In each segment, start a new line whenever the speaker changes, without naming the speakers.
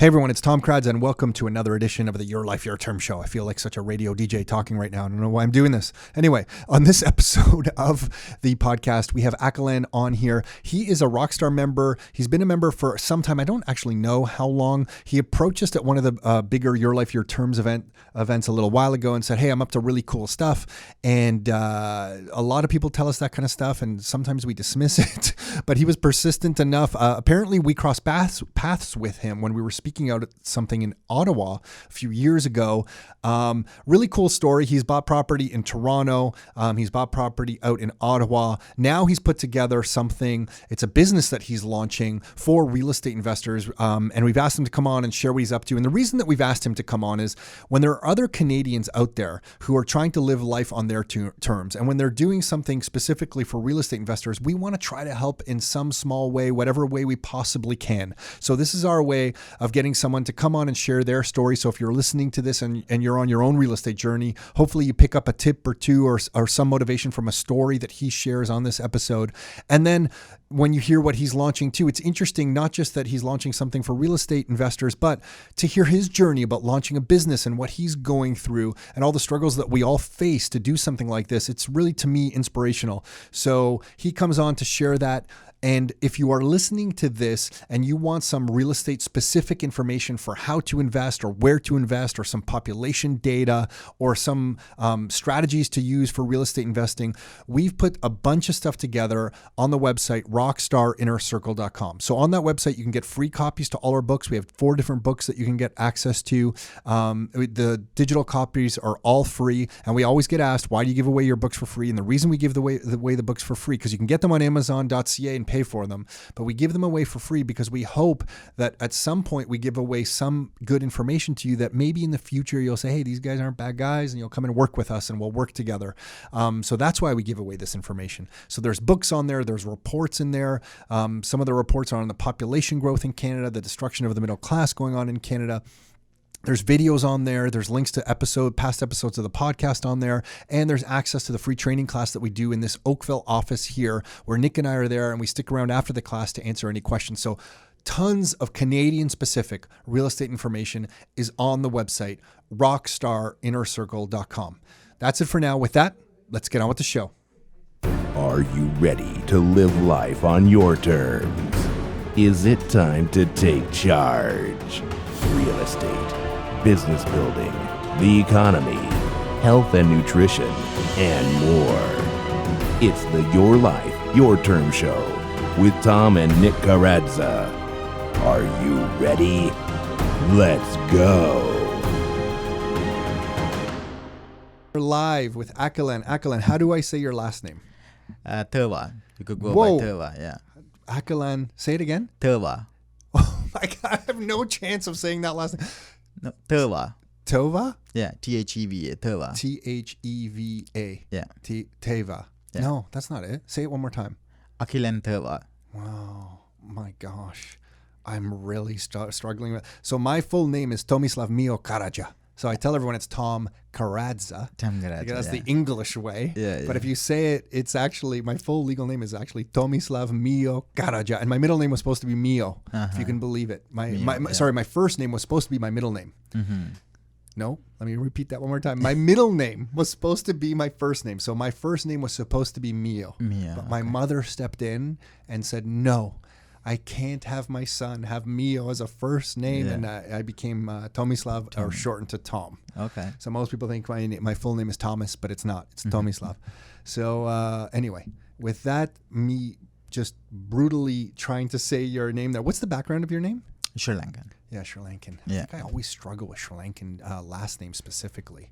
Hey everyone, it's Tom Kradz and welcome to another edition of the Your Life, Your Term show. I feel like such a radio DJ talking right now. I don't know why I'm doing this. Anyway, on this episode of the podcast, we have Akilan on here. He is a Rockstar member. He's been a member for some time. I don't actually know how long. He approached us at one of the bigger Your Life, Your Terms events a little while ago and said, hey, I'm up to really cool stuff. And a lot of people tell us that kind of stuff and sometimes we dismiss it. But he was persistent enough. Apparently, we crossed paths with him when we were speaking out at something in Ottawa a few years ago. Really cool story. He's bought property in Toronto. He's bought property out in Ottawa. Now he's put together something. It's a business that he's launching for real estate investors. And we've asked him to come on and share what he's up to. And the reason that we've asked him to come on is when there are other Canadians out there who are trying to live life on their terms. And when they're doing something specifically for real estate investors, we want to try to help in some small way, whatever way we possibly can. So this is our way of getting someone to come on and share their story. So if you're listening to this and you're on your own real estate journey, hopefully you pick up a tip or two or some motivation from a story that he shares on this episode. And then when you hear what he's launching too, it's interesting, not just that he's launching something for real estate investors, but to hear his journey about launching a business and what he's going through and all the struggles that we all face to do something like this. It's really, to me, inspirational. So he comes on to share that. And if you are listening to this and you want some real estate specific information for how to invest or where to invest or some population data or some strategies to use for real estate investing, we've put a bunch of stuff together on the website, rockstarinnercircle.com. So on that website, you can get free copies to all our books. We have 4 different books that you can get access to. The digital copies are all free. And we always get asked, why do you give away your books for free? And the reason we give away the books for free, because you can get them on Amazon.ca and pay for them, but we give them away for free because we hope that at some point we give away some good information to you that maybe in the future you'll say, hey, these guys aren't bad guys, and you'll come and work with us and we'll work together. So that's why we give away this information. So there's books on there, there's reports in there. Some of the reports are on the population growth in Canada, the destruction of the middle class going on in Canada. There's videos on there. There's links to past episodes of the podcast on there. And there's access to the free training class that we do in this Oakville office here, where Nick and I are there and we stick around after the class to answer any questions. So tons of Canadian specific real estate information is on the website, rockstarinnercircle.com. That's it for now. With that, let's get on with the show.
Are you ready to live life on your terms? Is it time to take charge? Real estate, business building, the economy, health and nutrition, and more. It's the Your Life, Your Term show with Tom and Nick Karadza. Are you ready? Let's go.
We're live with Akilan. Akilan, how do I say your last name?
Terva. You could go
Whoa.
by Terva, yeah.
Akilan, say it again.
Terva.
Oh my God, I have no chance of saying that last name.
No, Terva.
Tova?
Yeah, Theva, Terva.
Theva.
Yeah.
Teva.
Yeah.
No, that's not it. Say it one more time.
Akilan Terva.
Wow, my gosh. I'm really struggling with. So my full name is Tomislav Mio Karaja. So I tell everyone it's Tom Karadza.
Tom Karadza,
Because that's
yeah.
the English way.
Yeah,
But
yeah.
if you say it, it's actually, my full legal name is actually Tomislav Mio Karaja. And my middle name was supposed to be Mio, if you can believe it. Sorry, my first name was supposed to be my middle name.
Mm-hmm.
No, let me repeat that one more time. My middle name was supposed to be my first name. So my first name was supposed to be Mio.
Mio,
But my mother stepped in and said, no, I can't have my son have Mio as a first name.
Yeah.
And I became Tomislav, or shortened to Tom.
Okay.
So most people think my full name is Thomas, but it's not. It's Tomislav. So anyway, with that, me just brutally trying to say your name there. What's the background of your name?
Sri Lankan.
Yeah, Sri Lankan.
Yeah.
I think I always struggle with Sri Lankan last name specifically.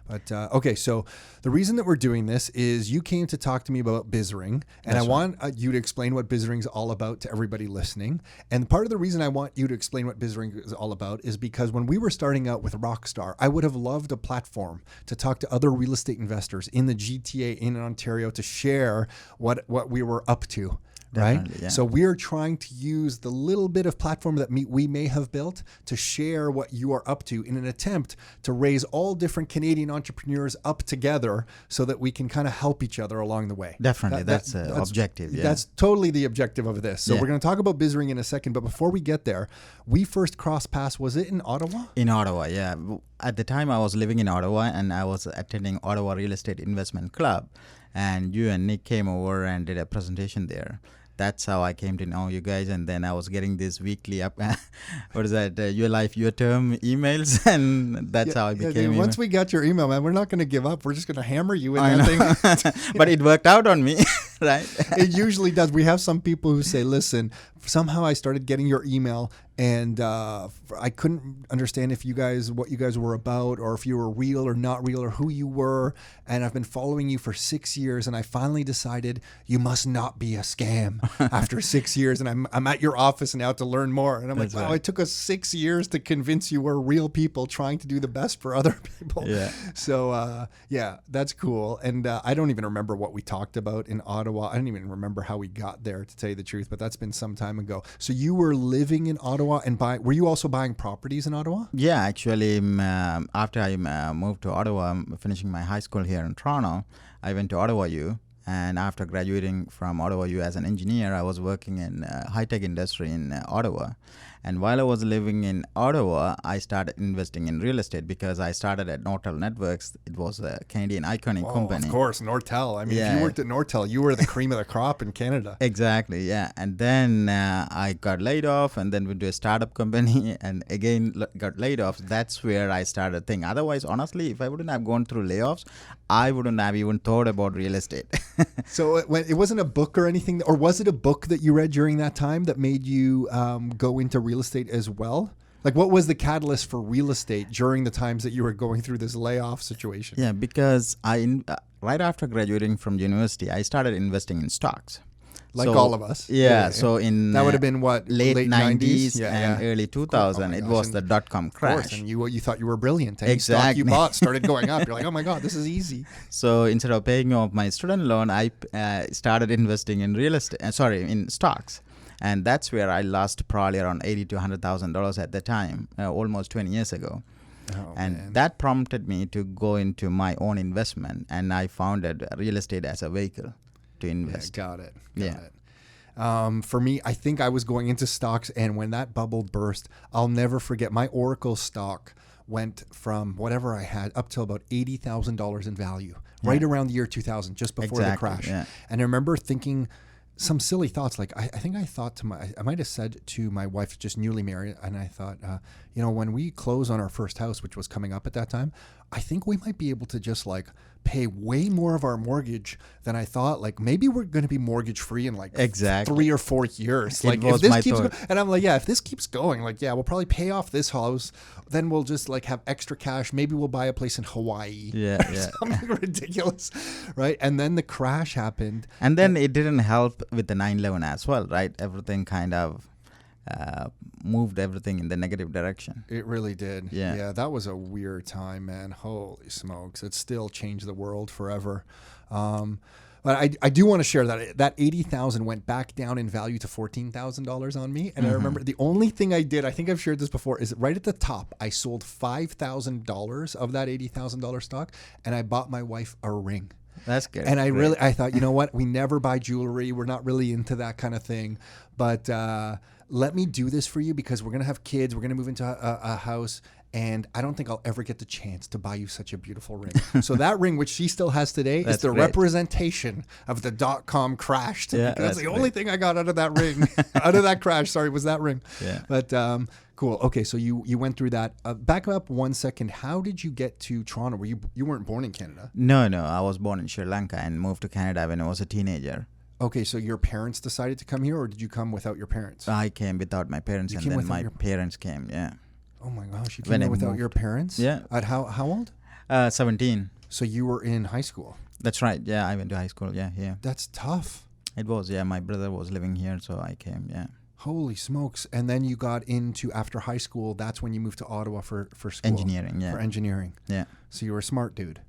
But okay, so the reason that we're doing this is you came to talk to me about BizRing, and
That's
I want you to explain what BizRing is all about to everybody listening. And part of the reason I want you to explain what BizRing is all about is because when we were starting out with Rockstar, I would have loved a platform to talk to other real estate investors in the GTA in Ontario to share what we were up to. right?
Definitely, yeah.
So we're trying to use the little bit of platform that we may have built to share what you are up to in an attempt to raise all different Canadian entrepreneurs up together so that we can kind of help each other along the way.
Definitely, that's objective. Yeah.
That's totally the objective of this. So
Yeah.
we're going to talk about BizRing in a second, but before we get there, we first crossed paths. Was it in Ottawa?
In Ottawa, yeah. At the time, I was living in Ottawa, and I was attending Ottawa Real Estate Investment Club, and you and Nick came over and did a presentation there. That's how I came to know you guys, and then I was getting this weekly what is that? Your life, your term emails, and that's how I became.
Dude, once we got your email, man, we're not going to give up. We're just going to hammer you in
I
that
know.
thing.
But it worked out on me, right?
It usually does. We have some people who say, listen, somehow I started getting your email and I couldn't understand what you guys were about, or if you were real or not real, or who you were. And I've been following you for 6 years, and I finally decided you must not be a scam after 6 years. And I'm at your office now to learn more. And I'm
That's
like, wow,
right.
it took us 6 years to convince you we're real people trying to do the best for other people.
Yeah.
So yeah, that's cool. And I don't even remember what we talked about in Ottawa. I don't even remember how we got there, to tell you the truth, but that's been some time ago. So you were living in Ottawa and were you also buying properties in Ottawa?
Yeah, actually, after I moved to Ottawa, finishing my high school here in Toronto, I went to Ottawa U. And after graduating from Ottawa U as an engineer, I was working in high-tech industry in Ottawa. And while I was living in Ottawa, I started investing in real estate because I started at Nortel Networks. It was a Canadian iconic company.
Of course, Nortel. I mean, if
Yeah.
you worked at Nortel, you were the cream of the crop in Canada.
Exactly, yeah. And then I got laid off and then went to a startup company and again got laid off. That's where I started thinking. Otherwise, honestly, if I wouldn't have gone through layoffs, I wouldn't have even thought about real estate.
So it wasn't a book or anything, or was it a book that you read during that time that made you go into real estate as well? Like, what was the catalyst for real estate during the times that you were going through this layoff situation?
Yeah, because right after graduating from university, I started investing in stocks.
Like all of us.
Yeah, so in
that would have been what,
late 90s
Yeah,
and
yeah.
early 2000,
Oh my
it
gosh,
was
and
the dot-com
Of course,
crash.
and you thought you were brilliant. Any stock
Exactly.
you bought started going up. You're like, oh my God, this is easy.
So instead of paying off my student loan, I started investing in real estate. In stocks, and that's where I lost probably around $80,000 to $100,000 at the time, almost 20 years ago.
Oh,
And
man.
that prompted me to go into my own investment, and I founded real estate as a vehicle to
Yeah,
invest.
got it.
Yeah.
For me, I think I was going into stocks, and when that bubble burst, I'll never forget, my Oracle stock went from whatever I had up till about $80,000 in value, right around the year 2000, just before the
Exactly,
crash.
yeah.
And I remember thinking some silly thoughts. Like, I think I thought I might have said to my wife, just newly married, and I thought, when we close on our first house, which was coming up at that time, I think we might be able to just like pay way more of our mortgage than I thought. Like, maybe we're going to be mortgage free in like
Exactly.
3 or 4 years.
It
Like,
was
if this
my
keeps
thought.
and I'm like, yeah, if this keeps going, like, yeah, we'll probably pay off this house. Then we'll just like have extra cash. Maybe we'll buy a place in Hawaii.
Yeah,
or
yeah.
something ridiculous, right? And then the crash happened.
And then it didn't help with the 9/11 as well, right? Everything kind of moved everything in the negative direction.
It really did.
Yeah.
Yeah, that was a weird time, man. Holy smokes. It still changed the world forever. But I do want to share that 80,000 went back down in value to $14,000 on me. And I remember the only thing I did, I think I've shared this before, is right at the top, I sold $5,000 of that $80,000 stock, and I bought my wife a ring.
That's good.
And
Great.
I thought, you know what? We never buy jewelry. We're not really into that kind of thing. But let me do this for you because we're going to have kids. We're going to move into a house. And I don't think I'll ever get the chance to buy you such a beautiful ring. So that ring, which she still has today, is
That's
the
great.
representation of the .com crash. To me.
Yeah,
That's
that's
the only thing I got out of that ring, out of that crash. Sorry, was that ring.
Yeah.
But cool. Okay, so you went through that. Back up 1 second. How did you get to Toronto? Were you weren't born in Canada?
No, I was born in Sri Lanka and moved to Canada when I was a teenager.
Okay, so your parents decided to come here, or did you come without your parents?
I came without my parents,
You
and
came
then
without
my
your-
parents came. Yeah,
Oh my gosh, you came
When
here
I
without
moved.
your parents?
Yeah.
At how old?
17.
So you were in high school.
That's right. Yeah, I went to high school. Yeah, here.
That's tough.
It was. Yeah, my brother was living here, so I came. Yeah,
Holy smokes. And then you got into, after high school, that's when you moved to Ottawa for school.
engineering. Yeah,
For engineering.
yeah.
So you were a smart dude.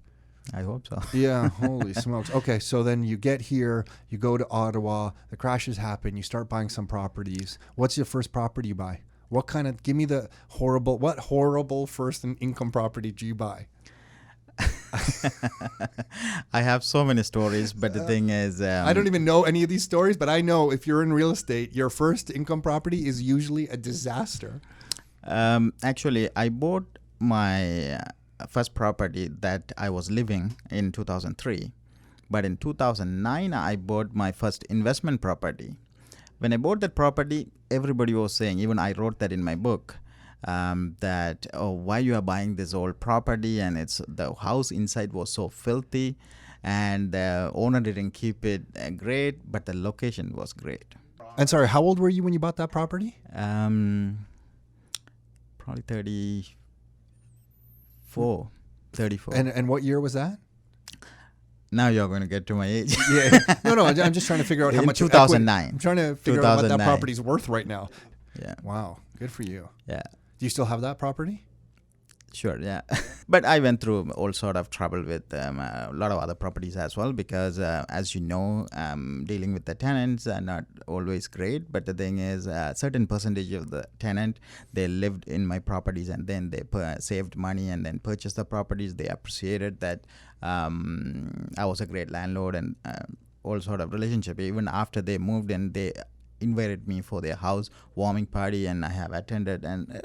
I hope so.
Yeah, holy smokes. Okay, so then you get here, you go to Ottawa, the crashes happen, you start buying some properties. What's your first property you buy? Give me what horrible first income property do you buy?
I have so many stories, but the thing is...
I don't even know any of these stories, but I know if you're in real estate, your first income property is usually a disaster.
Actually, I bought my first property that I was living in 2003. But in 2009, I bought my first investment property. When I bought that property, everybody was saying, even I wrote that in my book, that, why you are buying this old property, and the house inside was so filthy, and the owner didn't keep it great, but the location was great.
And sorry, how old were you when you bought that property?
Probably 34.
And what year was that?
Now you're going to get to my age.
Yeah. No, I'm just trying to figure out how much.
2009.
I'm trying to figure out what that property's worth right now.
Yeah.
Wow. Good for you.
Yeah.
Do you still have that property?
Sure, yeah. But I went through all sort of trouble with a lot of other properties as well, because as you know, dealing with the tenants are not always great. But the thing is, a certain percentage of the tenant, they lived in my properties, and then they saved money and then purchased the properties. They appreciated that I was a great landlord, and all sort of relationship. Even after they moved in, they invited me for their house warming party, and I have attended, and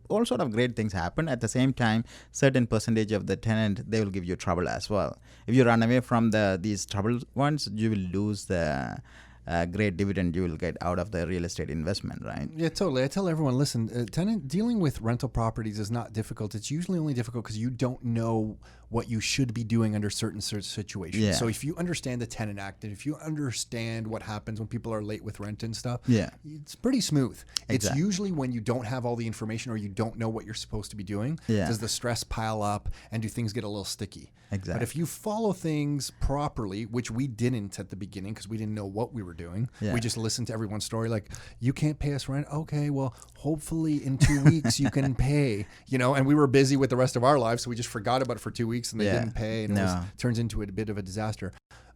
all sort of great things happen. At the same time, certain percentage of the tenant, they will give you trouble as well. If you run away from these troubled ones, you will lose the great dividend you will get out of the real estate investment, right?
Yeah, totally. I tell everyone, listen, dealing with rental properties is not difficult. It's usually only difficult because you don't know what you should be doing under certain situations.
Yeah.
So if you understand the Tenant Act, and if you understand what happens when people are late with rent and stuff,
yeah,
it's pretty smooth.
Exactly.
It's usually when you don't have all the information or you don't know what you're supposed to be doing, does the stress pile up and do things get a little sticky.
Exactly.
But if you follow things properly, which we didn't at the beginning because we didn't know what we were doing, we just listened to everyone's story. Like, you can't pay us rent. Okay, well, hopefully in 2 weeks you can pay, and we were busy with the rest of our lives. So we just forgot about it for 2 weeks and they didn't pay. And it turns into a bit of a disaster.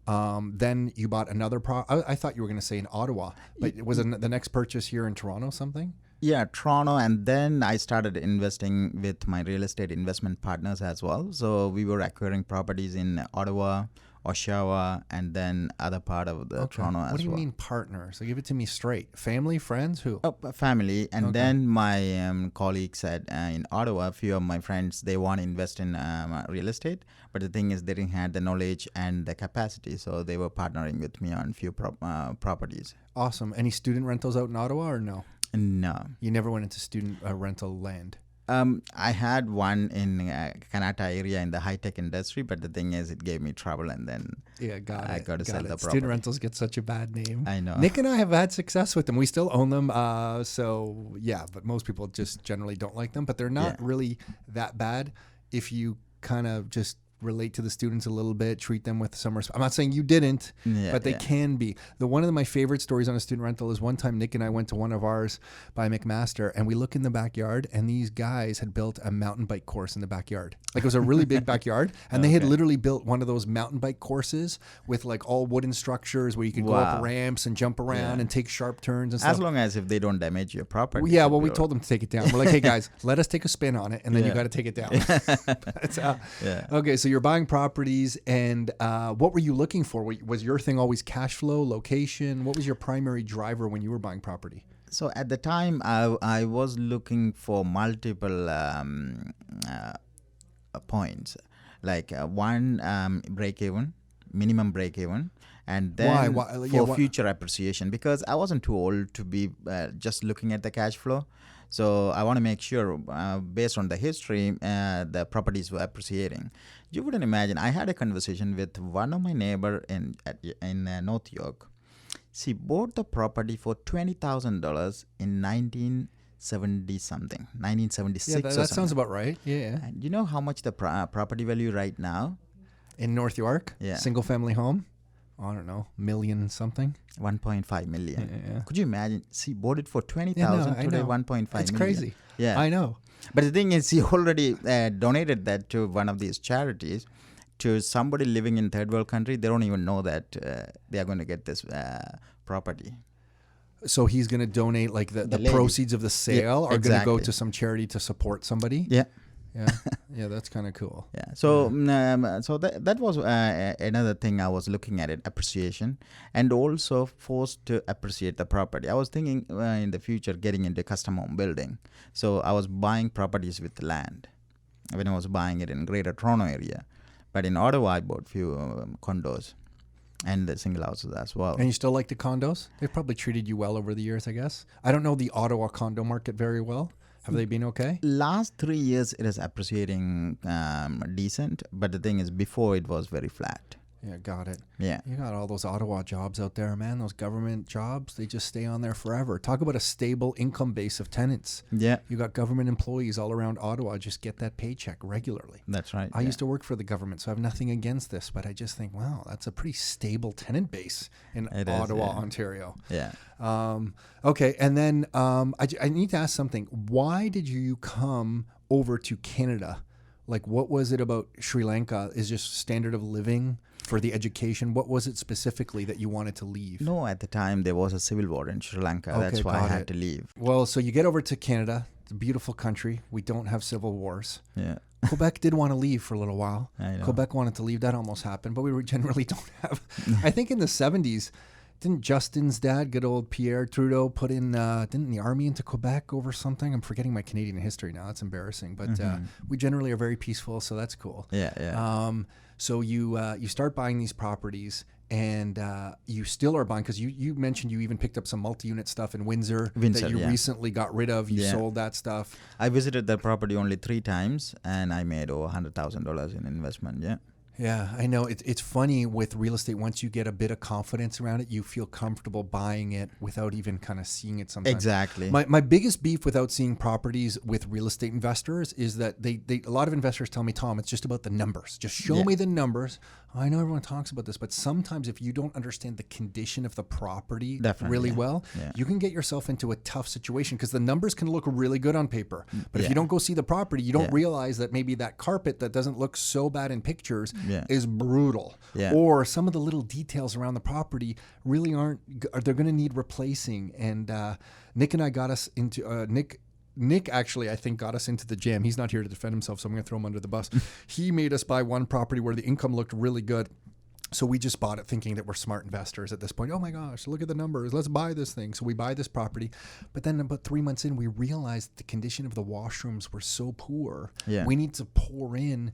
Then you bought another I thought you were going to say in Ottawa, but was it the next purchase here in Toronto something?
Yeah, Toronto, and then I started investing with my real estate investment partners as well. So we were acquiring properties in Ottawa, Oshawa, and then other part of the Toronto as well.
What do you mean partners? So give it to me straight. Family, friends, who?
Oh, family. And then my colleagues in Ottawa, a few of my friends, they want to invest in real estate. But the thing is, they didn't have the knowledge and the capacity. So they were partnering with me on few properties.
Awesome. Any student rentals out in Ottawa or no?
No.
You never went into student rental land?
I had one in Kanata area in the high-tech industry, but the thing is, it gave me trouble, and then I got to sell the property.
Student rentals get such a bad name.
I know.
Nick and I have had success with them. We still own them. But most people just generally don't like them. But they're not really that bad if you kind of just relate to the students a little bit, treat them with some respect. I'm not saying you didn't, but they can be. One of my favorite stories on a student rental is one time Nick and I went to one of ours by McMaster, and we look in the backyard, and these guys had built a mountain bike course in the backyard. Like, it was a really big backyard, and they had literally built one of those mountain bike courses with like all wooden structures where you could go up ramps and jump around and take sharp turns and stuff.
As long as if they don't damage your property.
We told them to take it down. We're like, hey guys, let us take a spin on it, and then you got to take it down. Okay, so you're buying properties, and what were you looking for? Was your thing always cash flow, location? What was your primary driver when you were buying property?
So at the time, I was looking for multiple points, like one break-even, minimum break-even, and then for future appreciation, because I wasn't too old to be just looking at the cash flow. So I want to make sure, based on the history, the properties were appreciating. You wouldn't imagine. I had a conversation with one of my neighbor in North York. She bought the property for $20,000 in 1970 something, 1976.
Yeah, that sounds about right. Yeah.
And you know how much the property value right now?
In North York?
Yeah.
Single family home? I don't know, million something?
1.5 million.
Yeah.
Could you imagine? She bought it for 20,000 today, 1.5 million.
It's crazy.
Yeah.
I know.
But the thing is, she already donated that to one of these charities. to somebody living in third world country, they don't even know that they are going to get this property.
So he's going to donate like the
lady.
proceeds of the sale are going to go
exactly.
to some charity to support somebody.
Yeah.
Yeah, that's kind of cool.
Yeah. So so that was another thing I was looking at it, appreciation, and also forced to appreciate the property. I was thinking in the future getting into custom home building. So I was buying properties with land when I was buying it in Greater Toronto area, but in Ottawa I bought few condos and the single houses as well.
And you still like the condos? They've probably treated you well over the years, I guess. I don't know the Ottawa condo market very well. Have they been okay?
Last 3 years it is appreciating decent, but the thing is before it was very flat.
Yeah, got it.
Yeah.
You got all those Ottawa jobs out there, man. Those government jobs, they just stay on there forever. Talk about a stable income base of tenants.
Yeah.
You got government employees all around Ottawa just get that paycheck regularly.
That's right.
I used to work for the government, so I have nothing against this, but I just think, wow, that's a pretty stable tenant base in Ottawa, Ontario.
Yeah.
Okay, and then I need to ask something. Why did you come over to Canada? Like, what was it about Sri Lanka? Is just standard of living for the education? What was it specifically that you wanted to leave?
No, at the time there was a civil war in Sri Lanka.
Okay,
that's why I
got
had
it.
to leave.
Well, so you get over to Canada. It's a beautiful country. We don't have civil wars.
Yeah.
Quebec did want to leave for a little while.
I know.
Quebec wanted to leave. That almost happened, but we generally don't have. I think in the 70s, didn't Justin's dad, good old Pierre Trudeau, put in, didn't the army into Quebec over something? I'm forgetting my Canadian history now. That's embarrassing. But we generally are very peaceful, so that's cool.
Yeah, yeah.
So you start buying these properties, and you still are buying, because you mentioned you even picked up some multi-unit stuff in Windsor that you recently got rid of. You sold that stuff.
I visited the property only 3 times, and I made over $100,000 in investment. Yeah.
Yeah, I know. It's funny with real estate. Once you get a bit of confidence around it, you feel comfortable buying it without even kind of seeing it sometimes.
Exactly.
My biggest beef without seeing properties with real estate investors is that they a lot of investors tell me, Tom, it's just about the numbers. Just show me the numbers. I know everyone talks about this, but sometimes if you don't understand the condition of the property really well, you can get yourself into a tough situation, because the numbers can look really good on paper. But if you don't go see the property, you don't realize that maybe that carpet that doesn't look so bad in pictures is brutal. Or some of the little details around the property really they're going to need replacing. And Nick and I got us into, Nick actually, I think, got us into the jam. He's not here to defend himself, so I'm going to throw him under the bus. He made us buy one property where the income looked really good. So we just bought it thinking that we're smart investors at this point. Oh my gosh, look at the numbers. Let's buy this thing. So we buy this property. But then about 3 months in, we realized the condition of the washrooms were so poor. We need to pour in.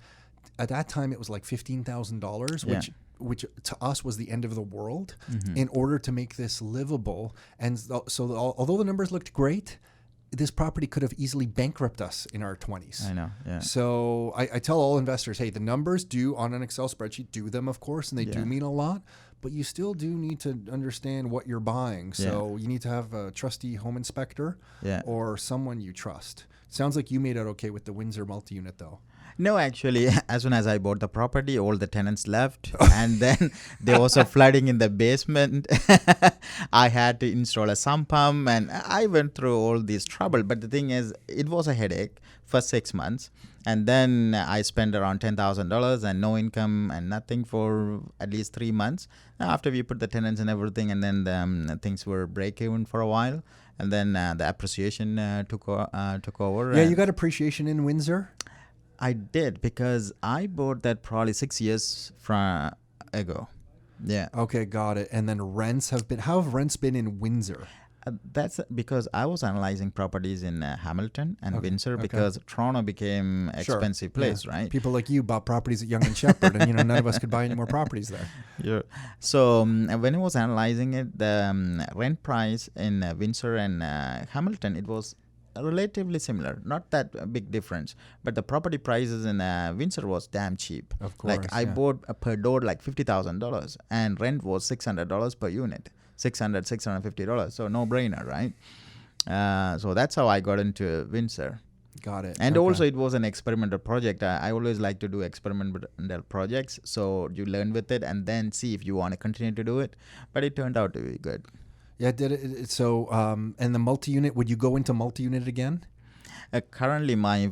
At that time, it was like $15,000, which to us was the end of the world, in order to make this livable. And so although the numbers looked great, this property could have easily bankrupted us in our 20s.
I know, yeah.
So I tell all investors, hey, the numbers do on an Excel spreadsheet, do them, of course, and they do mean a lot, but you still do need to understand what you're buying. So you need to have a trusty home inspector or someone you trust. Sounds like you made out okay with the Windsor multi-unit, though.
No, actually, as soon as I bought the property, all the tenants left, and then there was a flooding in the basement. I had to install a sump pump, and I went through all this trouble. But the thing is, it was a headache for 6 months, and then I spent around $10,000 and no income and nothing for at least 3 months. After we put the tenants and everything, and then things were break even for a while, and then the appreciation took over.
Yeah, you got appreciation in Windsor?
I did, because I bought that probably 6 years ago. Yeah.
Okay, got it. And then how have rents been in Windsor?
That's because I was analyzing properties in Hamilton and Windsor, because Toronto became an expensive place, right?
People like you bought properties at Yonge and Sheppard, and none of us could buy any more properties there.
Yeah. So when I was analyzing it, the rent price in Windsor and Hamilton, it was relatively similar, not that big difference, but the property prices in Windsor was damn cheap.
Of course,
like I bought per door like $50,000, and rent was $600 per unit, $650, so no brainer, right? So that's how I got into Windsor.
Got it.
And also it was an experimental project. I always like to do experimental projects, so you learn with it and then see if you want to continue to do it. But it turned out to be good.
Yeah, did it. So, and the multi-unit, would you go into multi-unit again?
Currently, my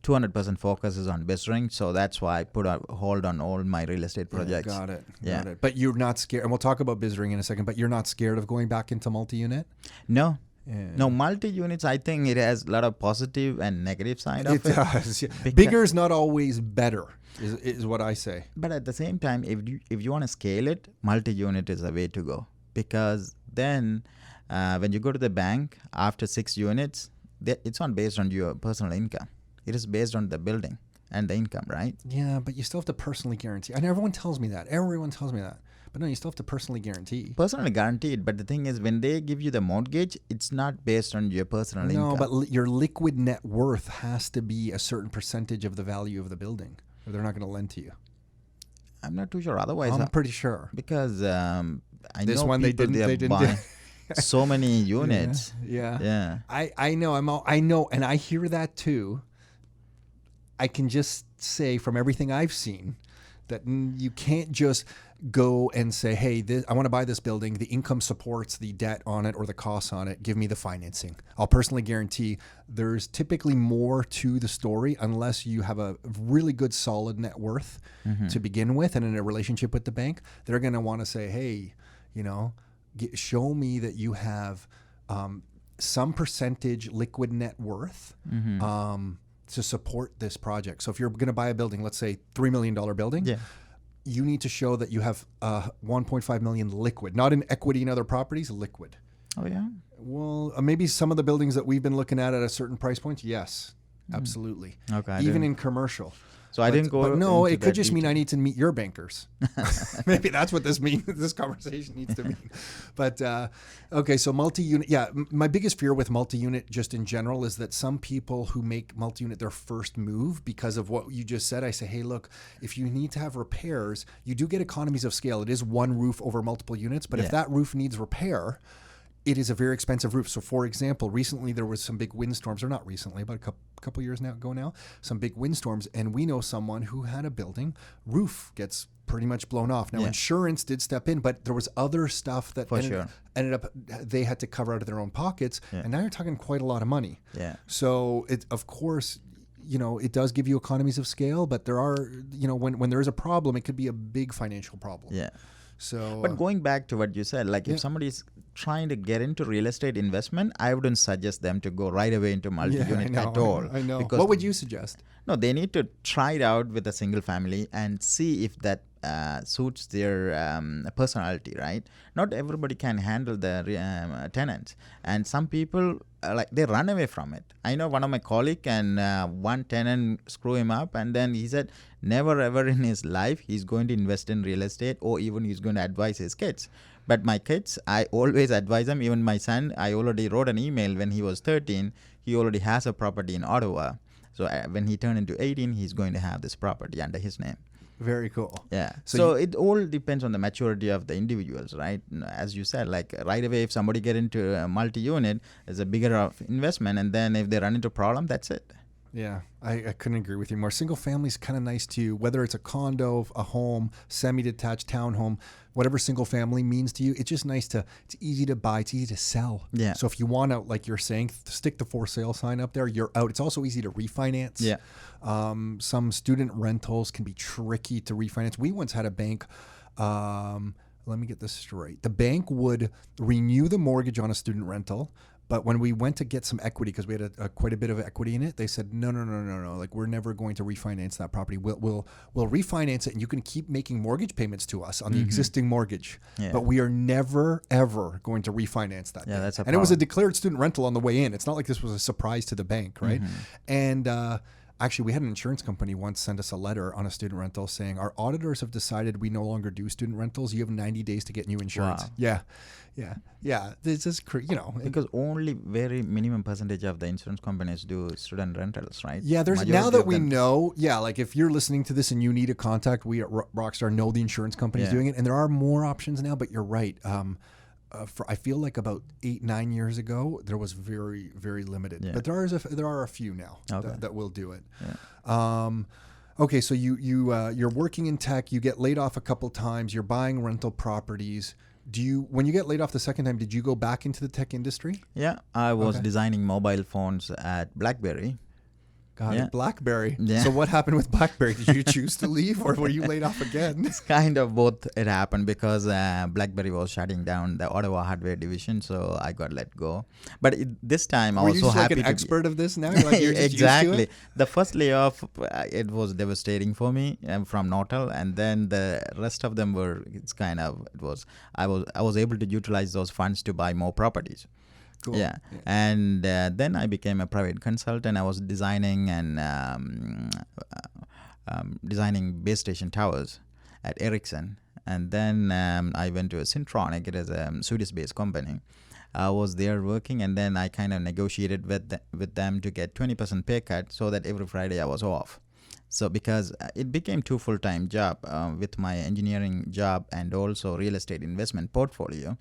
200% focus is on business, so that's why I put a hold on all my real estate projects.
Got it.
Yeah.
Got it. But you're not scared, and we'll talk about Bizzering in a second, but you're not scared of going back into multi-unit?
No.
Yeah.
No, multi-units, I think it has a lot of positive and negative side of it.
It does. Yeah.
Because-
Bigger is not always better, is what I say.
But at the same time, if you want to scale it, multi-unit is the way to go. Because then when you go to the bank, after 6 units, it's not based on your personal income. It is based on the building and the income, right?
Yeah, but you still have to personally guarantee. And everyone tells me that. Everyone tells me that. But no, you still have to personally guarantee.
Personally guaranteed. But the thing is, when they give you the mortgage, it's not based on your personal income.
No, but your liquid net worth has to be a certain percentage of the value of the building, or they're not going to lend to you.
I'm not too sure. Otherwise,
I'm pretty sure.
because I
This
know
one they
people,
didn't. They didn't.
buy so many units.
Yeah.
Yeah.
I know. I know, and I hear that too. I can just say from everything I've seen that you can't just go and say, hey, I want to buy this building. The income supports the debt on it or the costs on it. Give me the financing. I'll personally guarantee there's typically more to the story unless you have a really good solid net worth to begin with and in a relationship with the bank. They're going to want to say, hey, show me that you have some percentage liquid net worth to support this project. So if you're going to buy a building, let's say $3 million building, you need to show that you have 1.5 million liquid, not in equity in other properties, liquid.
Oh, yeah?
Well, maybe some of the buildings that we've been looking at a certain price point, yes, absolutely.
Okay.
Even in commercial.
So I didn't go.
But no,
into
it could
that
just mean
detail.
I need to meet your bankers. Maybe that's what this means. This conversation needs to mean. But okay, so multi-unit. Yeah, my biggest fear with multi-unit, just in general, is that some people who make multi-unit their first move because of what you just said. I say, hey, look, if you need to have repairs, you do get economies of scale. It is one roof over multiple units, but if that roof needs repair, it is a very expensive roof. So, for example, recently there was some big windstorms, or not recently, but a couple years ago now, some big windstorms, and we know someone who had a building roof gets pretty much blown off. Now, insurance did step in, but there was other stuff that ended up they had to cover out of their own pockets, and now you're talking quite a lot of money.
Yeah.
So, of course, it does give you economies of scale, but there are, when there is a problem, it could be a big financial problem.
Yeah.
So,
but going back to what you said, like if somebody is trying to get into real estate investment, I wouldn't suggest them to go right away into multi-unit at all.
I know.
Because
What would you suggest?
No, they need to try it out with a single family and see if that suits their personality, right? Not everybody can handle the tenants, and some people they run away from it. I know one of my colleague, and one tenant screw him up, and then he said never ever in his life he's going to invest in real estate, or even he's going to advise his kids. But my kids, I always advise them. Even my son, I already wrote an email when he was 13. He already has a property in Ottawa. So when he turned into 18, he's going to have this property under his name.
Very cool.
Yeah. So it all depends on the maturity of the individuals, right? As you said, like right away, if somebody get into a multi-unit, it's a bigger investment. And then if they run into a problem, that's it.
Yeah, I couldn't agree with you more. Single family is kind of nice to you, whether it's a condo, a home, semi-detached townhome, whatever single family means to you. It's just nice it's easy to buy, it's easy to sell.
Yeah.
So if you want to, like you're saying, stick the for sale sign up there, you're out. It's also easy to refinance.
Yeah.
Some student rentals can be tricky to refinance. We once had a bank. Let me get this straight. The bank would renew the mortgage on a student rental, but when we went to get some equity, because we had quite a bit of equity in it, they said, no. Like, we're never going to refinance that property. We'll refinance it, and you can keep making mortgage payments to us on the existing mortgage. Yeah. But we are never, ever going to refinance that.
Yeah, that's a problem.
And it was a declared student rental on the way in. It's not like this was a surprise to the bank, right? And actually, we had an insurance company once send us a letter on a student rental saying, our auditors have decided we no longer do student rentals. You have 90 days to get new insurance.
Wow.
Yeah. This is,
because only very minimum percentage of the insurance companies do student rentals, right?
Yeah, now that we know, like if you're listening to this and you need a contact, we at Rockstar know the insurance companies doing it, and there are more options now, but you're right. I feel like about 8-9 years ago, there was very, very limited. Yeah. But there are a few now that will do it. Yeah. Okay, so you're working in tech. You get laid off a couple times. You're buying rental properties. When you get laid off the second time, did you go back into the tech industry?
Yeah, I was designing mobile phones at BlackBerry.
Got
Yeah.
it. BlackBerry.
Yeah.
So what happened with BlackBerry? Did you choose to leave, or were you laid off again?
It's kind of both. It happened because BlackBerry was shutting down the Ottawa hardware division, so I got let go. But this time I
Were
was
you
so
just like
happy
an
to
expert of this now? Like you're just used to
exactly.
it?
The first layoff, it was devastating for me from Nortel, and then the rest of them were. It's kind of it was. I was able to utilize those funds to buy more properties.
Cool.
Yeah. And then I became a private consultant. I was designing and designing base station towers at Ericsson. And then I went to a Syntronic. It is a Swedish-based company. I was there working, and then I kind of negotiated with them to get 20% pay cut so that every Friday I was off. So because it became 2 full-time job with my engineering job and also real estate investment portfolio.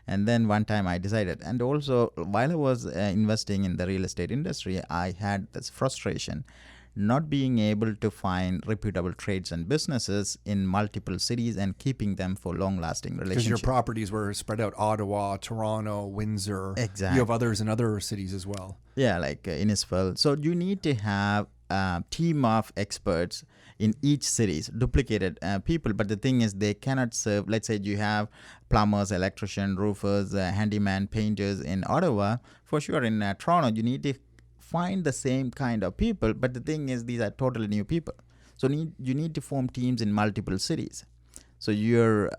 And then one time I decided, and also while I was investing in the real estate industry, I had this frustration not being able to find reputable trades and businesses in multiple cities and keeping them for long-lasting relationships.
Because your properties were spread out: Ottawa, Toronto, Windsor.
Exactly.
You have others in other cities as well.
Yeah, like Innisfil. So you need to have a team of experts in each cities, duplicated people. But the thing is, they cannot serve. Let's say you have plumbers, electrician, roofers, handyman, painters in Ottawa. For sure, in Toronto, you need to find the same kind of people. But the thing is, these are totally new people. So you need to form teams in multiple cities. So you're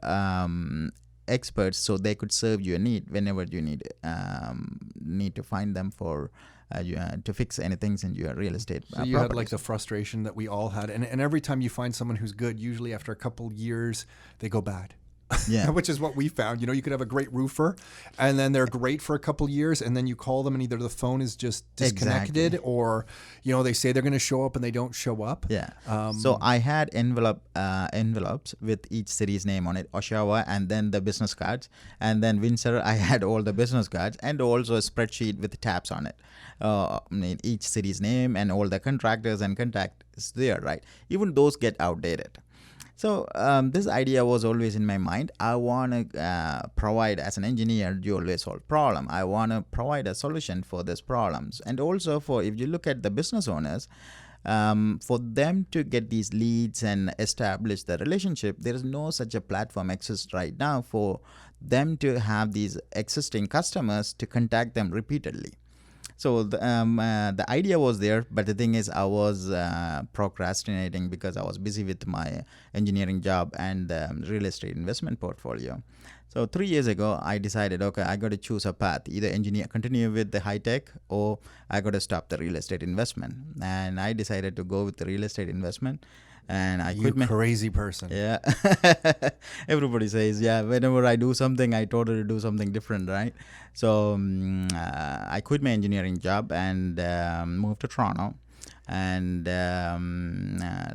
experts, so they could serve your need whenever you need to find them for to fix anything in your real estate.
So you had like the frustration that we all had, and every time you find someone who's good, usually after a couple years they go bad.
Yeah.
Which is what we found. You know, you could have a great roofer and then they're great for a couple years, and then you call them and either the phone is just disconnected or, you know, they say they're going to show up and they don't show up.
Yeah. So I had envelopes with each city's name on it, Oshawa, and then the business cards. And then Windsor, I had all the business cards and also a spreadsheet with tabs on it. Each city's name and all the contractors and contacts there, right? Even those get outdated. So this idea was always in my mind. I want to provide, as an engineer, you always solve problem. I want to provide a solution for these problems. And also for, if you look at the business owners, for them to get these leads and establish the relationship, there is no such a platform exists right now for them to have these existing customers to contact them repeatedly. So the idea was there, but the thing is, I was procrastinating because I was busy with my engineering job and real estate investment portfolio. So 3 years ago, I decided, okay, I got to choose a path, either continue with the high tech, or I got to stop the real estate investment. And I decided to go with the real estate investment. And I quit.
You crazy person.
Yeah. Everybody says, yeah, whenever I do something, I totally do something different, right? So I quit my engineering job and moved to Toronto and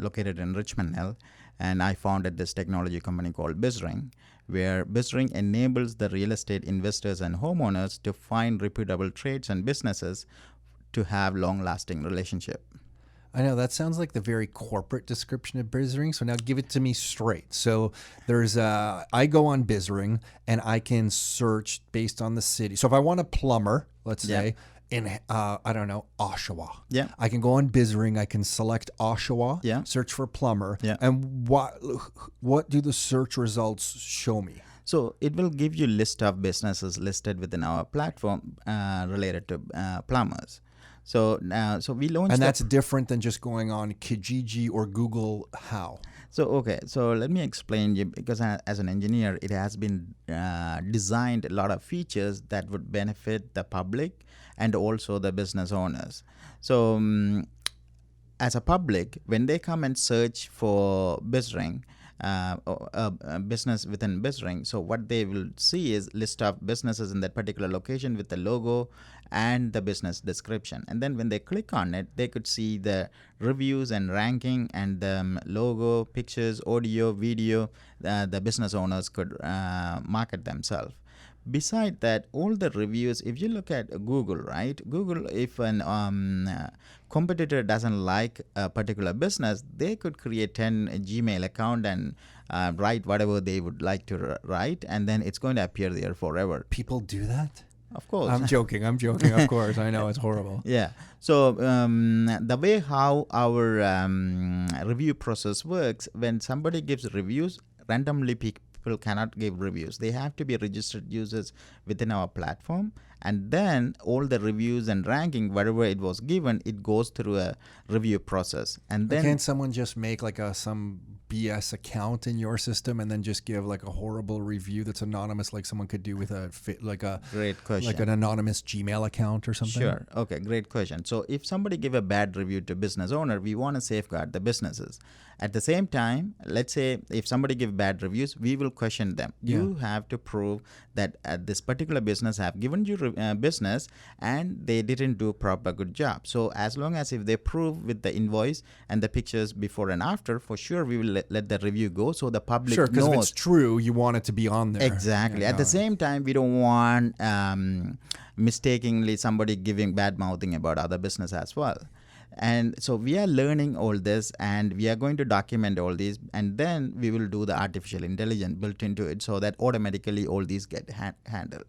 located in Richmond Hill. And I founded this technology company called BizRing, where BizRing enables the real estate investors and homeowners to find reputable trades and businesses to have long-lasting relationship.
I know that sounds like the very corporate description of BizRing. So now give it to me straight. So there's I go on BizRing and I can search based on the city. So if I want a plumber, let's say in I don't know, Oshawa.
Yeah.
I can go on BizRing. I can select Oshawa.
Yeah.
Search for plumber.
Yeah.
And what do the search results show me?
So it will give you list of businesses listed within our platform related to plumbers. So we launched,
and that's different than just going on Kijiji or Google. How?
So okay, so let me explain you, because as an engineer, it has been designed a lot of features that would benefit the public and also the business owners. So as a public, when they come and search for BizRing, a business within BizRing, so what they will see is list of businesses in that particular location with the logo and the business description. And then when they click on it, they could see the reviews and ranking and the logo, pictures, audio, video. The business owners could market themselves. Beside that, all the reviews, if you look at Google, right? Google, if an competitor doesn't like a particular business, they could create 10 Gmail account and write whatever they would like to write, and then it's going to appear there forever.
People do that?
Of course.
I'm joking. Of course. I know it's horrible.
Yeah. So the way how our review process works, when somebody gives reviews, randomly people cannot give reviews. They have to be registered users within our platform. And then all the reviews and ranking, whatever it was given, it goes through a review process. And then
can't someone just make like some BS account in your system and then just give like a horrible review that's anonymous, like someone could do with
great question,
like an anonymous Gmail account or something?
Sure. Okay, great question. So if somebody give a bad review to business owner, we want to safeguard the businesses. At the same time, let's say if somebody give bad reviews, we will question them.
Yeah.
You have to prove that this particular business have given you business and they didn't do proper good job. So as long as if they prove with the invoice and the pictures before and after, for sure we will let the review go so the public
Sure, because if
knows.
it's true, you want it to be on there.
Exactly.
Yeah,
At the same time, we don't want mistakenly somebody giving bad mouthing about other business as well. And so we are learning all this and we are going to document all these, and then we will do the artificial intelligence built into it so that automatically all these get handled.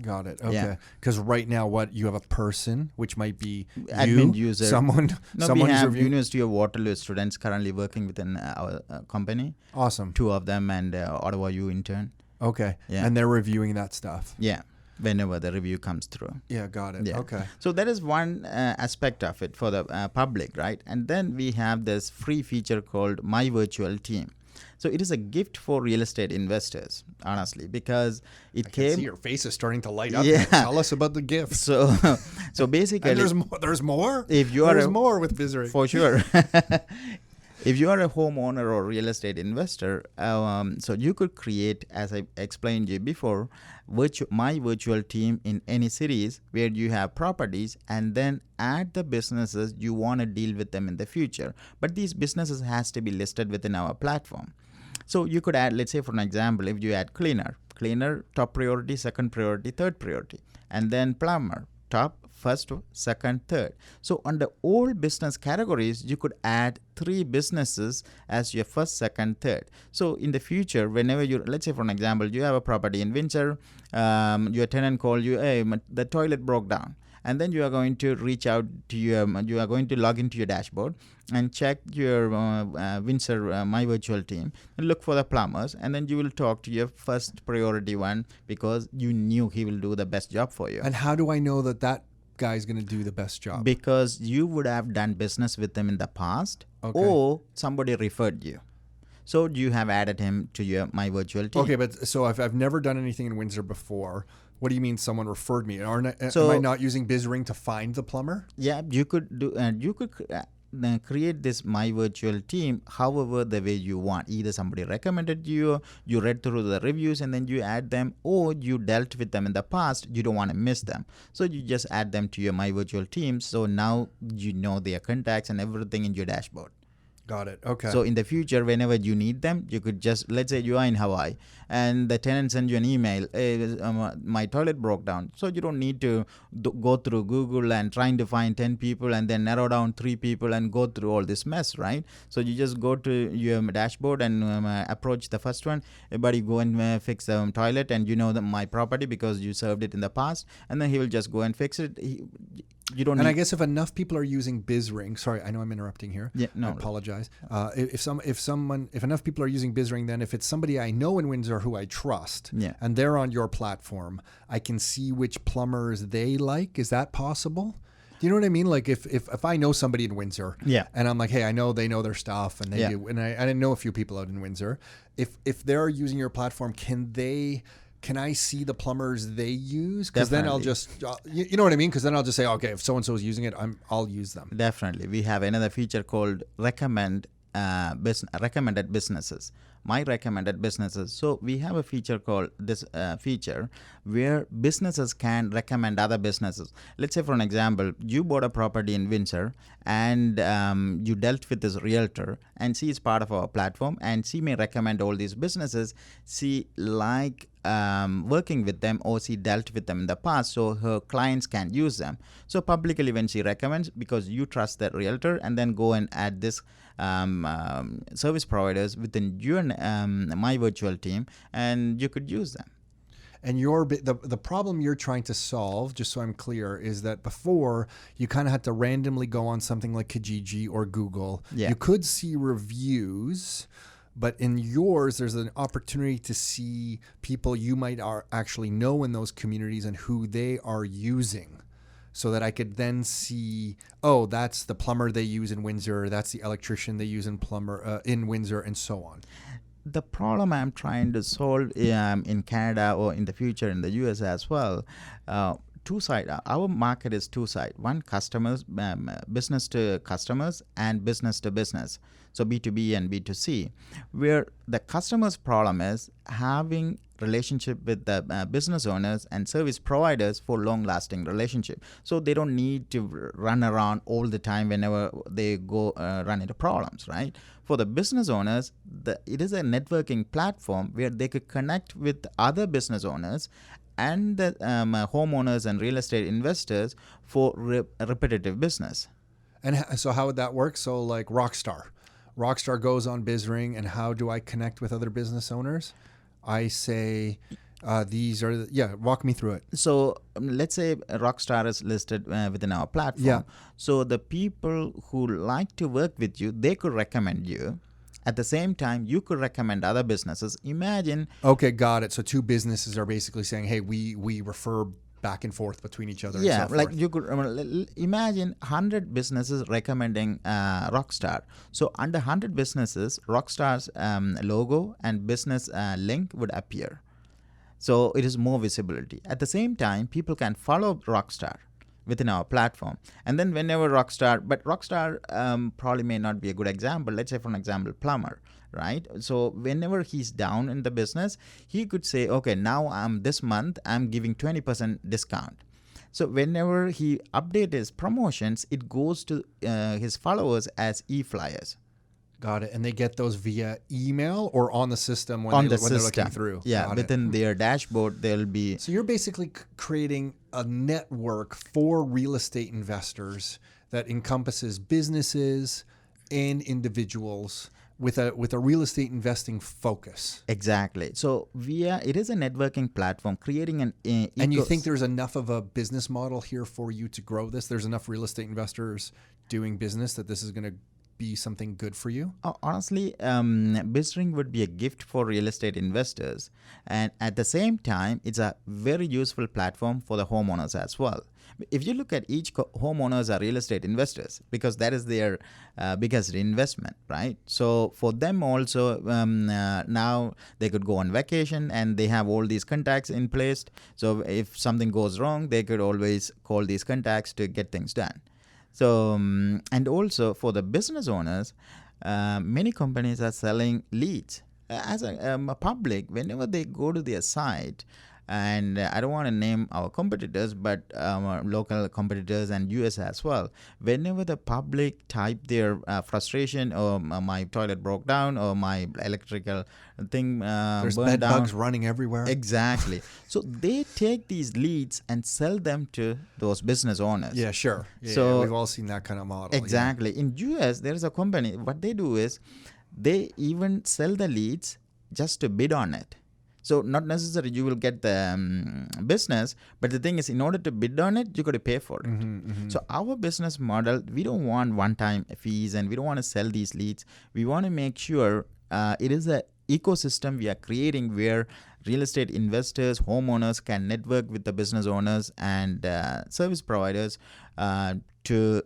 Got it. Okay.
Yeah.
Because right now, you have a person, which might be
Admin user.
someone
No,
someone
we
who's
have
reviewing.
University of Waterloo students currently working within our company.
Awesome.
2 of them and Ottawa U intern.
Okay.
Yeah.
And they're reviewing that stuff.
Yeah. Whenever the review comes through.
Yeah, got it.
Yeah.
Okay.
So that is one aspect of it for the public, right? And then we have this free feature called My Virtual Team. So it is a gift for real estate investors, honestly, because it
I can
came.
see your face is starting to light up.
Yeah.
Tell us about the gift.
So basically,
And there's more.
if you are
There's more with Visary.
for sure. If you are a homeowner or real estate investor, so you could create, as I explained to you before, my virtual team in any cities where you have properties, and then add the businesses you want to deal with them in the future. But these businesses has to be listed within our platform. So you could add, let's say for an example, if you add cleaner, top priority, second priority, third priority, and then plumber, top, first, second, third. So under all business categories, you could add 3 businesses as your first, second, third. So in the future, whenever you, let's say for an example, you have a property in Windsor, your tenant called you, hey, the toilet broke down. And then you are going to reach out to you are going to log into your dashboard and check your Windsor My Virtual Team and look for the plumbers, and then you will talk to your first priority one because you knew he will do the best job for you.
And how do I know that guy's going to do the best job?
Because you would have done business with them in the past,
Okay.
or somebody referred you. So you have added him to your My Virtual Team.
Okay, but so if I've never done anything in Windsor before, what do you mean someone referred me? Am I not using BizRing to find the plumber?
Yeah, you could do. You could create this My Virtual Team however the way you want. Either somebody recommended you read through the reviews and then you add them, or you dealt with them in the past, you don't want to miss them, so you just add them to your My Virtual Team. So now you know their contacts and everything in your dashboard.
Got it. Okay.
So in the future, whenever you need them, you could just, let's say you are in Hawaii and the tenant sends you an email, hey, my toilet broke down. So you don't need to go through Google and trying to find 10 people and then narrow down 3 people and go through all this mess, right? So you just go to your dashboard and approach the first one. Everybody go and fix the toilet, and you know my property because you served it in the past, and then he will just go and fix it. You don't.
And
need
I guess if enough people are using BizRing, sorry, I know I'm interrupting here.
Yeah, no.
I apologize. If enough people are using BizRing, then if it's somebody I know in Windsor who I trust,
Yeah.
and they're on your platform, I can see which plumbers they like. Is that possible? Do you know what I mean? Like if I know somebody in Windsor,
Yeah.
and I'm like, hey, I know they know their stuff, and they
Yeah.
do, and I know a few people out in Windsor. If they're using your platform, can I see the plumbers they use? Because then I'll
Definitely.
just, you know what I mean? Because then I'll just say, okay, if so-and-so is using it, I'll use them.
Definitely. We have another feature called recommended businesses. My recommended businesses. So we have a feature called this feature where businesses can recommend other businesses. Let's say, for an example, you bought a property in Windsor and you dealt with this realtor, and she is part of our platform, and she may recommend all these businesses. She like working with them, or she dealt with them in the past, so her clients can use them. So publicly when she recommends, because you trust that realtor, and then go and add this service providers within your My Virtual Team, and you could use them.
And the problem you're trying to solve, just so I'm clear, is that before you kind of had to randomly go on something like Kijiji or Google.
Yeah.
You could see reviews, but in yours, there's an opportunity to see people you might actually know in those communities and who they are using. So that I could then see, oh, that's the plumber they use in Windsor, that's the electrician they use in Windsor, and so on.
The problem I'm trying to solve in Canada or in the future in the US as well, two-side. Our market is two-side. One, customers, business to customers, and business to business. So B2B and B2C, where the customer's problem is having relationship with the business owners and service providers for long-lasting relationship. So they don't need to run around all the time whenever they go run into problems, right? For the business owners, it is a networking platform where they could connect with other business owners and the homeowners and real estate investors for repetitive business.
And so how would that work? So like Rockstar goes on BizRing, and how do I connect with other business owners? I say, walk me through it.
So let's say Rockstar is listed within our platform.
Yeah.
So the people who like to work with you, they could recommend you. At the same time, you could recommend other businesses. Imagine.
Okay, got it. So two businesses are basically saying, hey, we refer back and forth between each other.
Yeah,
and so
like
forth.
you could imagine 100 businesses recommending Rockstar. So under 100 businesses, Rockstar's logo and business link would appear. So it is more visibility. At the same time, people can follow Rockstar within our platform. And then whenever Rockstar probably may not be a good example. Let's say, for an example, plumber, right? So whenever he's down in the business, he could say, okay, now this month I'm giving 20% discount. So whenever he updates his promotions, it goes to his followers as e-flyers.
Got it. And they get those via email or on the system when they're looking through.
Yeah,
Got
within their dashboard, there'll be.
So you're basically creating a network for real estate investors that encompasses businesses and individuals with a real estate investing focus.
Exactly. So it is a networking platform creating an
and you think there's enough of a business model here for you to grow this? There's enough real estate investors doing business that this is going to be something good for you?
Honestly, BizRing would be a gift for real estate investors, and at the same time, it's a very useful platform for the homeowners as well. If you look at each homeowners are real estate investors because that is their biggest investment, right? So for them also, now they could go on vacation and they have all these contacts in place. So if something goes wrong, they could always call these contacts to get things done. So, and also for the business owners, many companies are selling leads as a public. Whenever they go to their site, and I don't want to name our competitors, but local competitors and US as well. Whenever the public type their frustration, or my toilet broke down, or my electrical thing
there's
burned
bed
down.
bugs running everywhere.
Exactly. So they take these leads and sell them to those business owners.
Yeah, sure. Yeah,
So
we've all seen that kind of model.
exactly. In US, there is a company. What they do is they even sell the leads just to bid on it. So not necessarily you will get the business, but the thing is, in order to bid on it, you got to pay for it. So our business model, we don't want one-time fees, and we don't want to sell these leads. We want to make sure it is an ecosystem we are creating where real estate investors, homeowners can network with the business owners and service providers to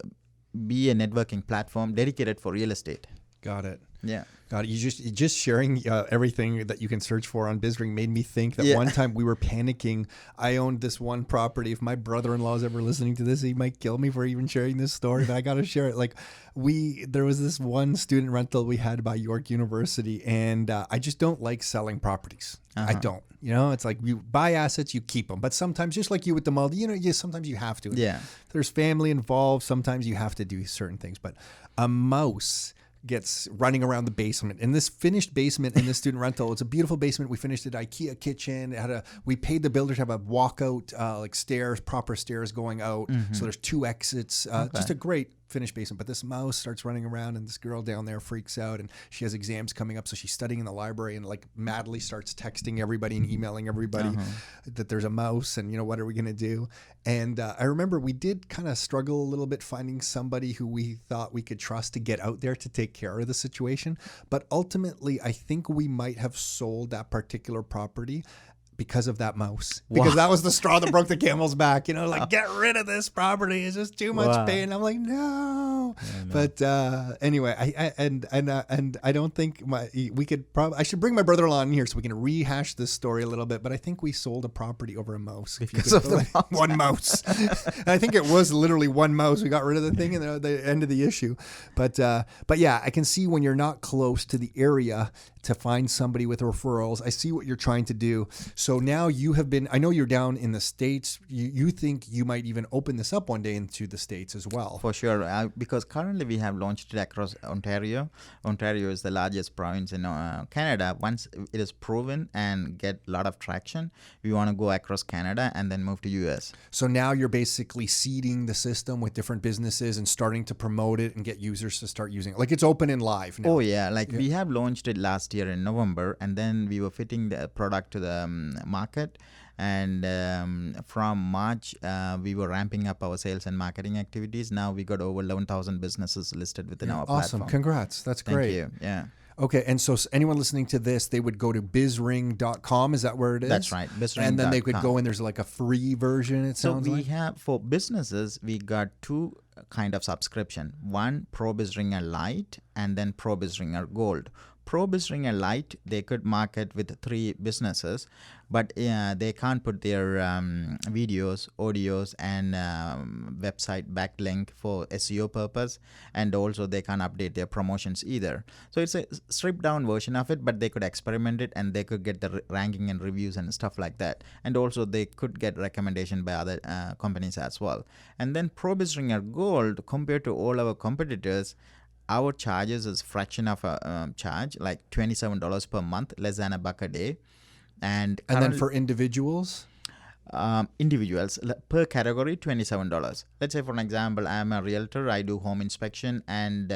be a networking platform dedicated for real estate.
Got it.
Yeah.
God, you just sharing everything that you can search for on BizRing made me think that one time we were panicking. I owned this one property. If my brother-in-law is ever listening to this, he might kill me for even sharing this story, but I got to share it. Like there was this one student rental we had by York University, and I just don't like selling properties. I don't. It's like you buy assets, you keep them. But sometimes, just like you with the multi, sometimes you have to.
Yeah.
There's family involved. Sometimes you have to do certain things. But a mouse gets running around the basement. In this finished basement in this student rental, it's a beautiful basement. We finished it, IKEA kitchen. We paid the builder to have a walkout, like stairs, proper stairs going out. So there's 2 exits. Just a great finished basement, but this mouse starts running around, and this girl down there freaks out, and she has exams coming up, so she's studying in the library and like madly starts texting everybody and emailing everybody that there's a mouse, and what are we gonna do? And I remember we did kind of struggle a little bit finding somebody who we thought we could trust to get out there to take care of the situation, but ultimately I think we might have sold that particular property because of that mouse, because that was the straw that broke the camel's back, like get rid of this property. It's just too much pain. I'm like, no. But anyway, I don't think we could probably, I should bring my brother-in-law in here so we can rehash this story a little bit, but I think we sold a property over a mouse.
Because of the mouse.
One mouse. I think it was literally one mouse. We got rid of the thing and the end of the issue. But yeah, I can see when you're not close to the area to find somebody with referrals. I see what you're trying to do. So now you have been, I know you're down in the States. You think you might even open this up one day into the States as well.
For sure. Because currently we have launched it across Ontario. Ontario is the largest province in Canada. Once it is proven and get a lot of traction, we want to go across Canada and then move to US.
So now you're basically seeding the system with different businesses and starting to promote it and get users to start using it. Like it's open and live now.
Oh yeah. We have launched it last year in November, and then we were fitting the product to the market, and from March we were ramping up our sales and marketing activities. Now we got over 11,000 businesses listed within our platform.
Awesome. Congrats. That's great.
Thank you. Yeah.
Okay, and so anyone listening to this, they would go to bizring.com. Is that where it is?
That's right, bizring.com.
And then they could go and there's like a free version, it sounds like?
So we have, for businesses, we got two kind of subscription. One, Pro BizRinger Lite, and then Pro BizRinger Gold. Pro BizRinger Lite, they could market with 3 businesses, but they can't put their videos, audios, and website backlink for SEO purpose, and also they can't update their promotions either. So it's a stripped down version of it, but they could experiment it and they could get the ranking and reviews and stuff like that. And also they could get recommendation by other companies as well. And then Pro BizRinger Gold, compared to all our competitors, our charges is fraction of a charge, like $27 per month, less than $1 a day. And
then for individuals?
Individuals per category, $27. Let's say, for an example, I'm a realtor. I do home inspection and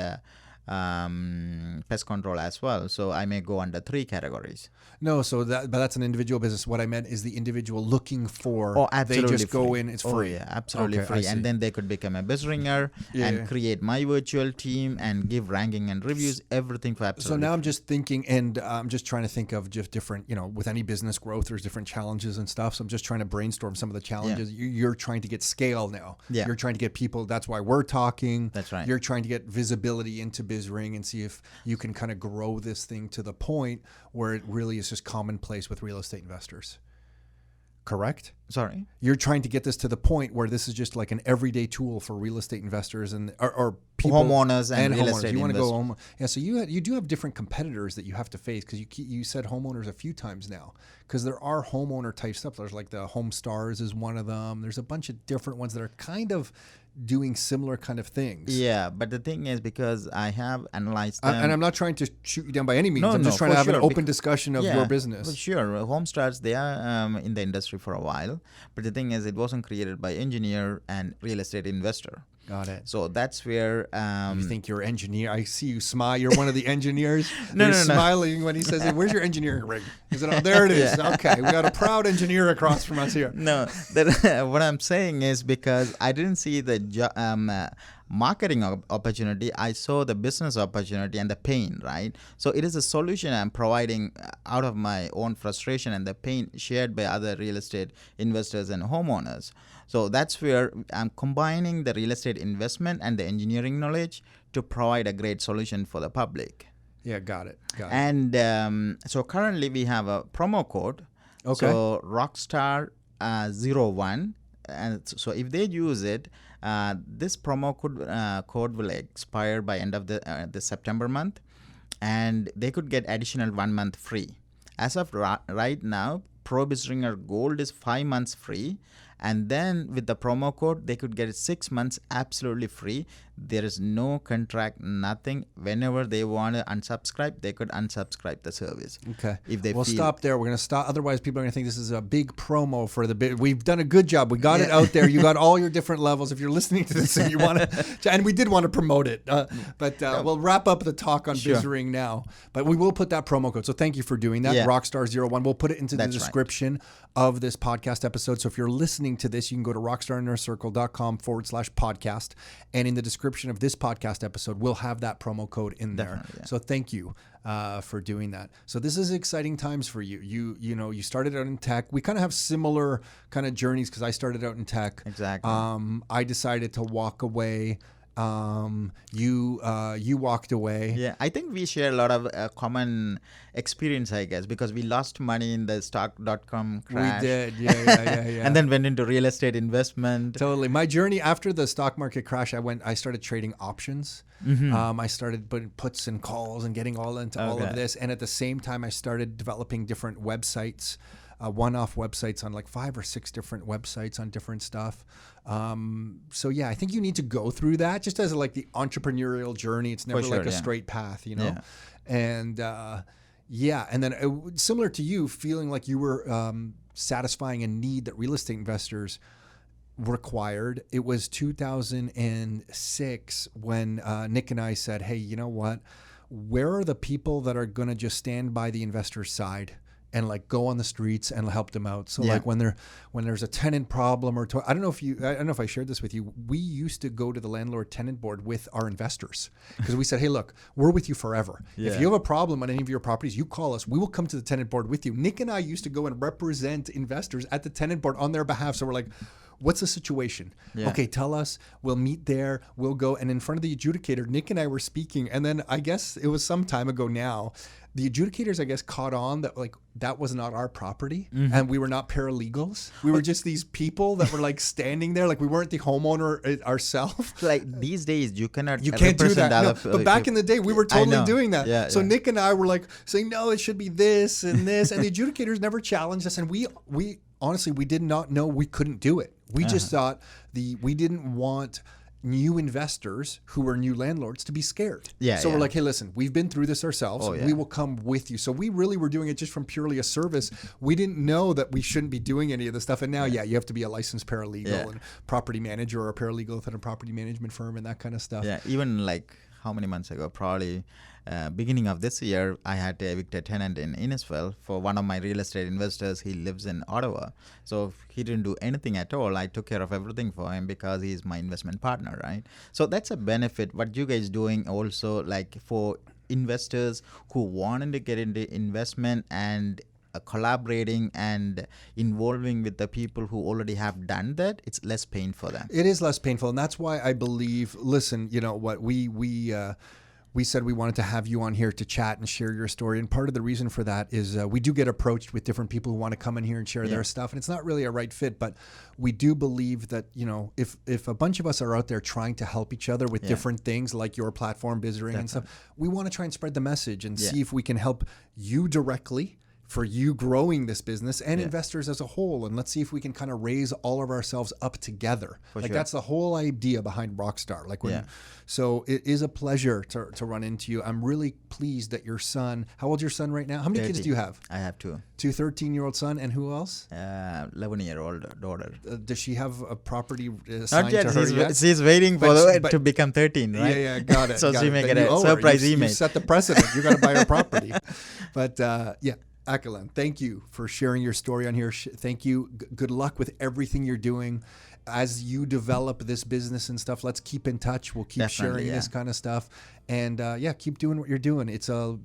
pest control as well. So I may go under 3 categories.
No, but that's an individual business. What I meant is the individual looking for.
Oh, absolutely.
They just go in. It's free.
Oh, yeah, absolutely free. And then they could become a BizRinger and create my virtual team and give ranking and reviews, everything for absolutely.
So now I'm just thinking, and I'm just trying to think of just different, with any business growth, there's different challenges and stuff. So I'm just trying to brainstorm some of the challenges. Yeah. You're trying to get scale now.
Yeah.
You're trying to get people. That's why we're talking.
That's right.
You're trying to get visibility into BizRing and see if you can kind of grow this thing to the point where it really is just commonplace with real estate investors. Correct?
Sorry?
You're trying to get this to the point where this is just like an everyday tool for real estate investors and or people,
homeowners and real
homeowners.
estate
You want to
investors.
go home? Yeah. So you do have different competitors that you have to face, because you said homeowners a few times now, because there are homeowner type stuff. There's like the Home Stars is one of them. There's a bunch of different ones that are kind of doing similar kind of things.
Yeah, but the thing is, because I have analyzed them,
and I'm not trying to shoot you down by any means.
No,
I'm just trying to have an open discussion of
yeah,
your business.
For sure. Home Stars, they are in the industry for a while, but the thing is, it wasn't created by engineer and real estate investor.
Got it.
So that's where
you think you're an engineer. I see you smile. You're one of the engineers.
No,
you're smiling when he says, "Where's your engineering rig?" Is it? Oh, there it is. Yeah. Okay, we got a proud engineer across from us here.
No, what I'm saying is, because I didn't see the marketing opportunity, I saw the business opportunity and the pain, right? So it is a solution I'm providing out of my own frustration and the pain shared by other real estate investors and homeowners. So that's where I'm combining the real estate investment and the engineering knowledge to provide a great solution for the public.
Yeah, got it.
And so currently we have a promo code.
Okay.
So Rockstar 01. And so if they use it, this promo code will expire by end of the September month, and they could get additional 1 month free. As of right now, Pro BizRinger Gold is 5 months free, And then with the promo code, they could get it 6 months absolutely free. There is no contract, nothing. Whenever they want to unsubscribe, they could unsubscribe the service.
Okay.
If they
we'll
feel
stop there. We're going to stop. Otherwise, people are going to think this is a big promo for the bit. We've done a good job. We got it out there. You got all your different levels. If you're listening to this and you want to, and we did want to promote it, but we'll wrap up the talk on BizRing now. But we will put that promo code. So thank you for doing that. Rockstar01. We'll put it into the description of this podcast episode. So if you're listening to this, you can go to rockstarinnercircle.com/podcast. And in the description of this podcast episode, we'll have that promo code in there. So thank you for doing that. So this is exciting times for you. You started out in tech. We kind of have similar kind of journeys because I started out in tech.
Exactly.
I decided to walk away. You walked away.
Yeah, I think we share a lot of common experience, I guess, because we lost money in the stock.com crash.
We did, yeah.
And then went into real estate investment.
Totally. My journey after the stock market crash, I started trading options. I started putting puts and calls and getting all into all of this. And at the same time, I started developing different websites. One-off websites on like 5 or 6 different websites on different stuff. So yeah, I think you need to go through that just as like the entrepreneurial journey. It's never like a straight path, you know? And and then similar to you, feeling like you were satisfying a need that real estate investors required. It was 2006 when Nick and I said, hey, you know what? Where are the people that are going to just stand by the investor's side and like go on the streets and help them out? So like when there's a tenant problem I don't know if I shared this with you. We used to go to the landlord tenant board with our investors because we said, hey, look, we're with you forever. If you have a problem on any of your properties, you call us. We will come to the tenant board with you. Nick and I used to go and represent investors at the tenant board on their behalf. So we're like, what's the situation? Okay, tell us. We'll meet there. We'll go. And in front of the adjudicator, Nick and I were speaking. And then I guess it was some time ago now, the adjudicators, I guess, caught on that like that was not our property and we were not paralegals. We were just these people that were like standing there. Like we weren't the homeowner ourselves.
Like these days, you can't do
that. No, but back in the day, we were totally doing that. So Nick and I were like saying, no, it should be this and this. And the adjudicators never challenged us. And we honestly, we did not know we couldn't do it. We just thought we didn't want new investors who were new landlords to be scared. So we're like, hey, listen, we've been through this ourselves. We will come with you. So we really were doing it just from purely a service. We didn't know that we shouldn't be doing any of this stuff. And now, you have to be a licensed paralegal and property manager or a paralegal within a property management firm and that kind of stuff.
Yeah, even like how many months ago? Probably beginning of this year, I had to evict a tenant in Innisfil for one of my real estate investors. He lives in Ottawa. So he didn't do anything at all. I took care of everything for him because he's my investment partner, right? So that's a benefit. What you guys doing also, like for investors who wanted to get into investment and collaborating and involving with the people who already have done that, it's less pain for them.
It is less painful. And that's why I believe, listen, you know what, we said we wanted to have you on here to chat and share your story. And part of the reason for that is we do get approached with different people who want to come in here and share their stuff. And it's not really a right fit, but we do believe that, you know, if a bunch of us are out there trying to help each other with different things like your platform, BizRing and stuff, we want to try and spread the message and see if we can help you directly for you growing this business and investors as a whole. And let's see if we can kind of raise all of ourselves up together. That's the whole idea behind Rockstar. So it is a pleasure to run into you. I'm really pleased that your son, how old's your son right now? How many
30.
kids do you have?
I have 2.
2 13-year-old son, and who else?
11-year-old daughter.
Does she have a property assigned
Not yet.
to her yet?
She's waiting for to become 13, right?
Yeah, got it.
So
got
she
it.
may
Then
get a surprise email.
You set the precedent. You got to buy her property. But Akilan, thank you for sharing your story on here. Thank you. Good luck with everything you're doing. As you develop this business and stuff, let's keep in touch. We'll keep sharing this kind of stuff. And keep doing what you're doing. It's a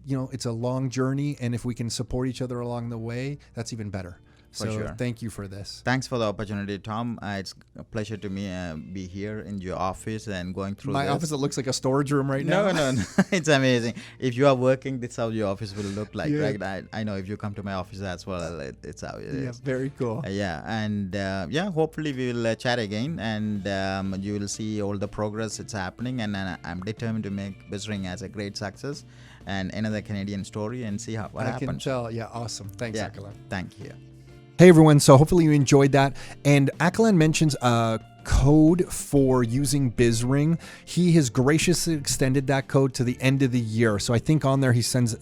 long journey. And if we can support each other along the way, that's even better. Thank you for this.
Thanks for the opportunity, Tom. It's a pleasure to me be here in your office and going through
my office that looks like a storage room right now.
No. It's amazing. If you are working, this is how your office will look like, right? I know if you come to my office as well, it's how it is.
Yeah, very cool.
Hopefully we will chat again and you will see all the progress it's happening. And I'm determined to make BizRing as a great success and another Canadian story and see what happens.
I can tell. Yeah, awesome. Thanks, Akilan.
Thank you.
Hey everyone, so hopefully you enjoyed that. And Akilan mentions a code for using BizRing. He has graciously extended that code to the end of the year. So I think on there he says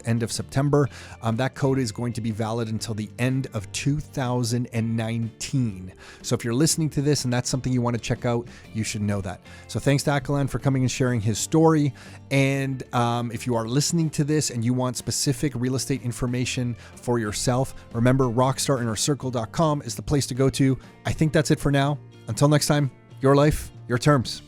end of September. That code is going to be valid until the end of 2019. So if you're listening to this and that's something you want to check out, you should know that. So thanks to Akilan for coming and sharing his story. And if you are listening to this and you want specific real estate information for yourself, remember rockstarinnercircle.com is the place to go to. I think that's it for now. Until next time, your life, your terms.